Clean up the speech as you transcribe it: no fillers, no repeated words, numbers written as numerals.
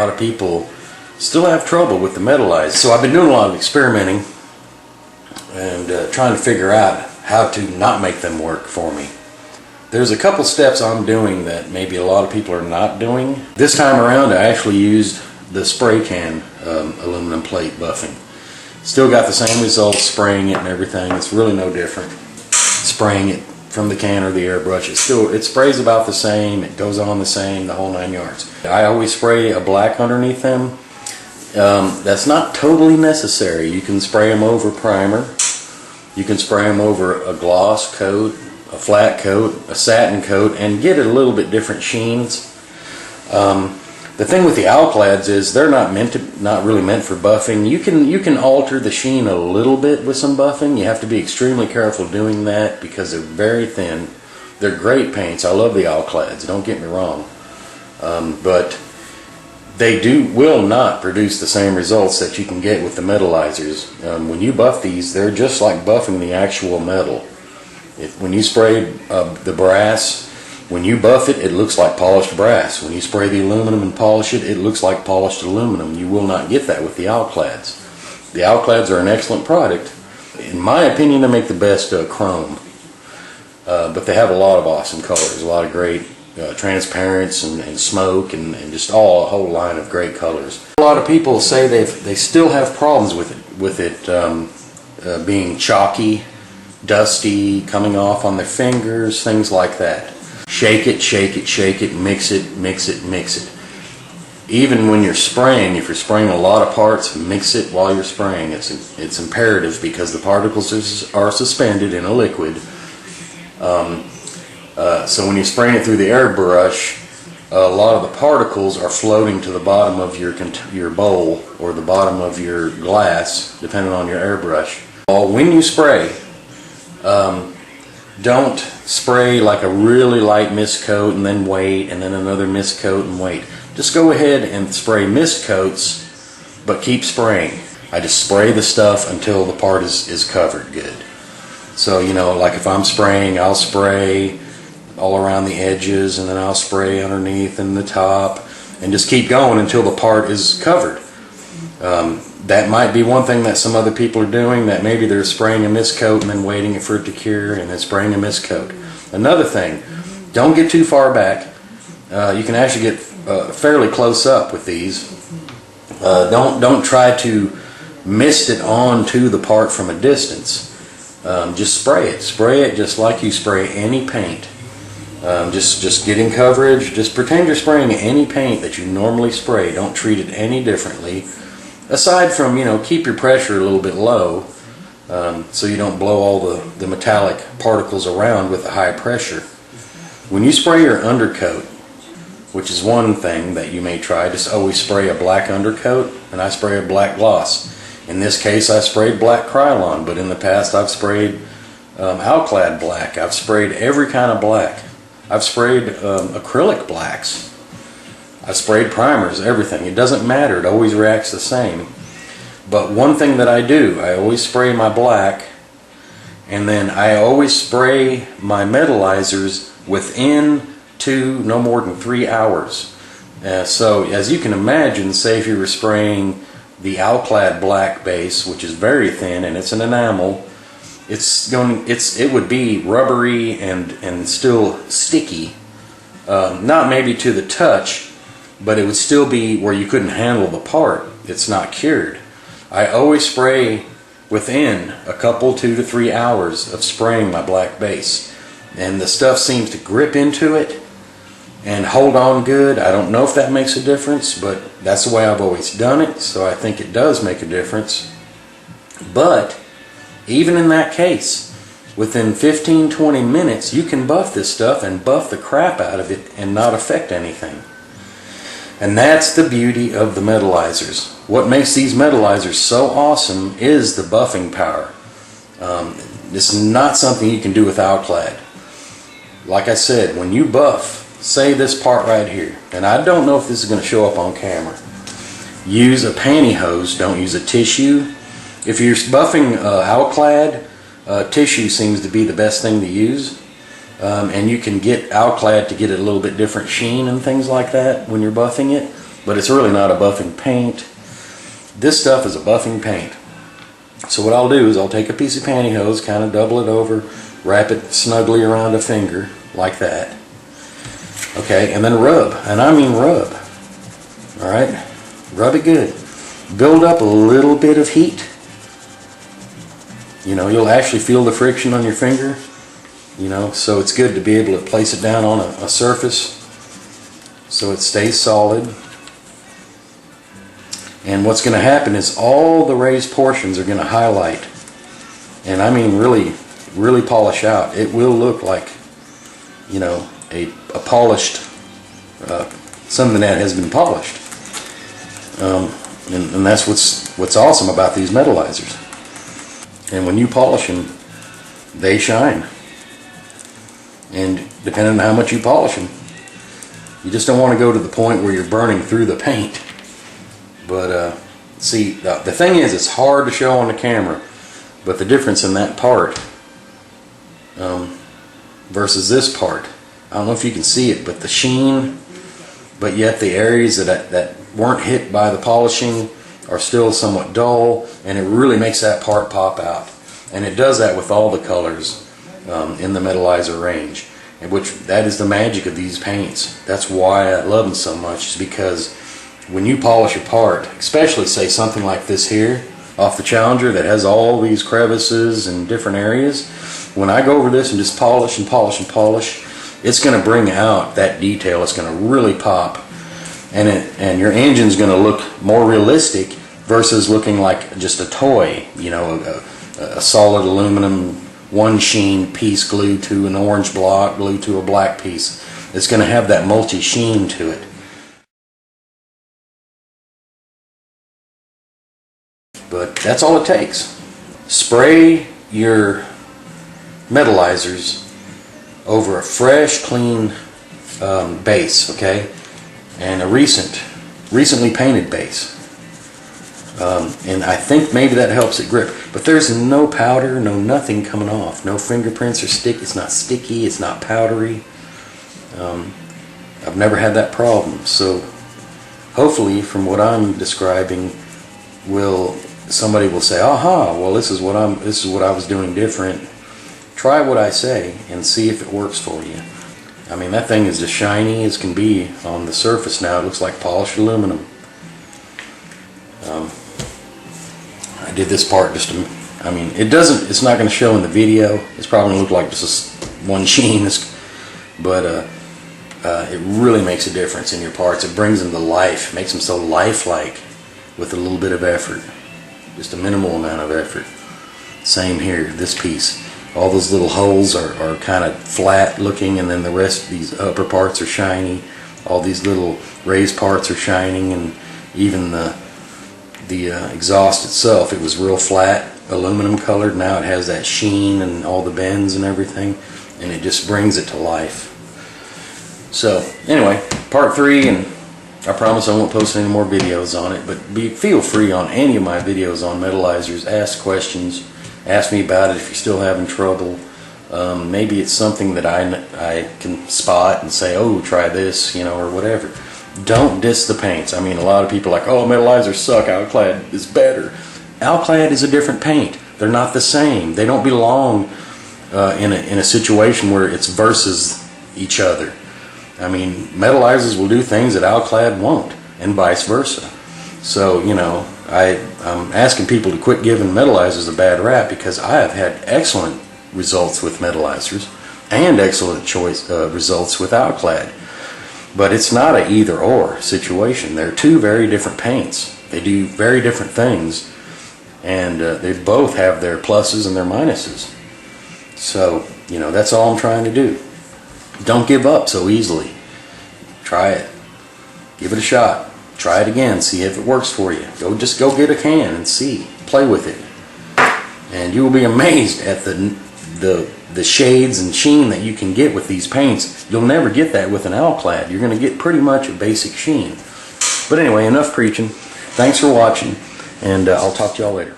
lot of people still have trouble with the metalizer. So I've been doing a lot of experimenting and trying to figure out how to not make them work for me. There's a couple steps I'm doing that maybe a lot of people are not doing. This time around I actually used the spray can aluminum plate buffing. Still got the same results, spraying it and everything. It's really no different spraying it from the can or the airbrush. It sprays about the same, it goes on the same, the whole 9 yards. I always spray a black underneath them. That's not totally necessary. You can spray them over primer, you can spray them over a gloss coat, a flat coat, a satin coat, and get a little bit different sheens. The thing with the Alclads is they're not really meant for buffing. You can alter the sheen a little bit with some buffing. You have to be extremely careful doing that because they're very thin. They're great paints. I love the Alclads, don't get me wrong. But they will not produce the same results that you can get with the metalizers. When you buff these, they're just like buffing the actual metal. When you spray the brass, when you buff it, it looks like polished brass. When you spray the aluminum and polish it, it looks like polished aluminum. You will not get that with the Alclads. The Alclads are an excellent product. In my opinion, they make the best chrome. But they have a lot of awesome colors, a lot of great transparents and smoke and just a whole line of great colors. A lot of people say they still have problems with it being chalky, dusty, coming off on their fingers, things like that. Shake it, shake it, shake it, mix it, mix it, mix it. Even when you're spraying, if you're spraying a lot of parts, mix it while you're spraying. It's imperative because the particles are suspended in a liquid. So when you're spraying it through the airbrush, a lot of the particles are floating to the bottom of your bowl or the bottom of your glass, depending on your airbrush. When you spray, don't spray like a really light mist coat and then wait, and then another mist coat and wait. Just go ahead and spray mist coats, but keep spraying. I just spray the stuff until the part is covered good. So, you know, like if I'm spraying, I'll spray all around the edges, and then I'll spray underneath and the top, and just keep going until the part is covered. That might be one thing that some other people are doing, that maybe they're spraying a mist coat and then waiting for it to cure and then spraying a mist coat. Another thing, don't get too far back. You can actually get fairly close up with these. Don't try to mist it onto the part from a distance. Just spray it just like you spray any paint. Just getting coverage. Just pretend you're spraying any paint that you normally spray. Don't treat it any differently. Aside from, you know, keep your pressure a little bit low so you don't blow all the metallic particles around with the high pressure. When you spray your undercoat, which is one thing that you may try, just always spray a black undercoat, and I spray a black gloss. In this case I sprayed black Krylon, but in the past I've sprayed Alclad black. I've sprayed every kind of black. I've sprayed acrylic blacks. I've sprayed primers, everything. It doesn't matter, it always reacts the same. But one thing that I do, I always spray my black, and then I always spray my metalizers within no more than 3 hours. So as you can imagine, say if you were spraying the Alclad black base, which is very thin and it's an enamel, it would be rubbery and still sticky. Not maybe to the touch, but it would still be where you couldn't handle the part. It's not cured. I always spray within a couple, 2 to 3 hours of spraying my black base, and the stuff seems to grip into it and hold on good. I don't know if that makes a difference, but that's the way I've always done it, so I think it does make a difference. But even in that case, within 15-20 minutes you can buff this stuff and buff the crap out of it and not affect anything. And that's the beauty of the metalizers. What makes these metalizers so awesome is the buffing power. This is not something you can do with Alclad. Like I said, when you buff, say this part right here, and I don't know if this is going to show up on camera. Use a pantyhose, don't use a tissue. If you're buffing Alclad, tissue seems to be the best thing to use. And you can get Alclad to get a little bit different sheen and things like that when you're buffing it. but it's really not a buffing paint. This stuff is a buffing paint. So what I'll do is I'll take a piece of pantyhose, kind of double it over, wrap it snugly around a finger like that. Okay, and then rub, and I mean rub. All right, rub it good. Build up a little bit of heat. You know, you'll actually feel the friction on your finger. You know, so it's good to be able to place it down on a surface so it stays solid. And what's going to happen is all the raised portions are going to highlight, and I mean really polish out. It will look like, you know, a polished, something that has been polished. And that's what's awesome about these metalizers. And when you polish them, they shine. And depending on how much you polish them, you just don't want to go to the point where you're burning through the paint. But see, the thing is, it's hard to show on the camera, but the difference in that part versus this part, I don't know if you can see it, but the sheen, but yet the areas that weren't hit by the polishing are still somewhat dull, and it really makes that part pop out. And it does that with all the colors in the metalizer range, which that is the magic of these paints. That's why I love them so much, is because when you polish a part, especially say something like this here off the Challenger that has all these crevices and different areas, when I go over this and just polish and polish and polish, it's going to bring out that detail. It's going to really pop, and your engine's going to look more realistic versus looking like just a toy, you know, a solid aluminum one sheen piece glued to an orange block, glued to a black piece. It's going to have that multi sheen to it. But that's all it takes. Spray your metalizers over a fresh, clean base, okay, and a recently painted base. And I think maybe that helps it grip. But there's no powder, no nothing coming off. No fingerprints or stick. It's not sticky. It's not powdery. I've never had that problem. So hopefully, from what I'm describing, somebody will say, "Aha! Well, this is what I was doing different." Try what I say and see if it works for you. I mean, that thing is as shiny as can be on the surface now. It looks like polished aluminum. I did this part I mean, it's not going to show in the video. It's probably going to look like just one sheen, but it really makes a difference in your parts. It brings them to life, makes them so lifelike with a little bit of effort, just a minimal amount of effort. Same here, this piece. All those little holes are kind of flat looking, and then the rest of these upper parts are shiny. All these little raised parts are shining, and even the exhaust itself, it was real flat, aluminum colored. Now it has that sheen and all the bends and everything, and it just brings it to life. So anyway, part 3, and I promise I won't post any more videos on it, but feel free on any of my videos on metalizers. Ask questions, ask me about it if you're still having trouble. Maybe it's something that I can spot and say, oh, try this, you know, or whatever. Don't diss the paints. I mean, a lot of people are like, oh, metalizers suck, Alclad is better. Alclad is a different paint. They're not the same. They don't belong in a situation where it's versus each other. I mean, metalizers will do things that Alclad won't, and vice versa. So, you know, I'm asking people to quit giving metalizers a bad rap, because I have had excellent results with metalizers and excellent results with Alclad. But it's not an either-or situation. They're two very different paints. They do very different things, and they both have their pluses and their minuses. So, you know, that's all I'm trying to do. Don't give up so easily. Try it. Give it a shot. Try it again. See if it works for you. Just go get a can and see. Play with it. And you will be amazed at the shades and sheen that you can get with these paints. You'll never get that with an Alclad. You're going to get pretty much a basic sheen. But anyway, enough preaching. Thanks for watching, and I'll talk to y'all later.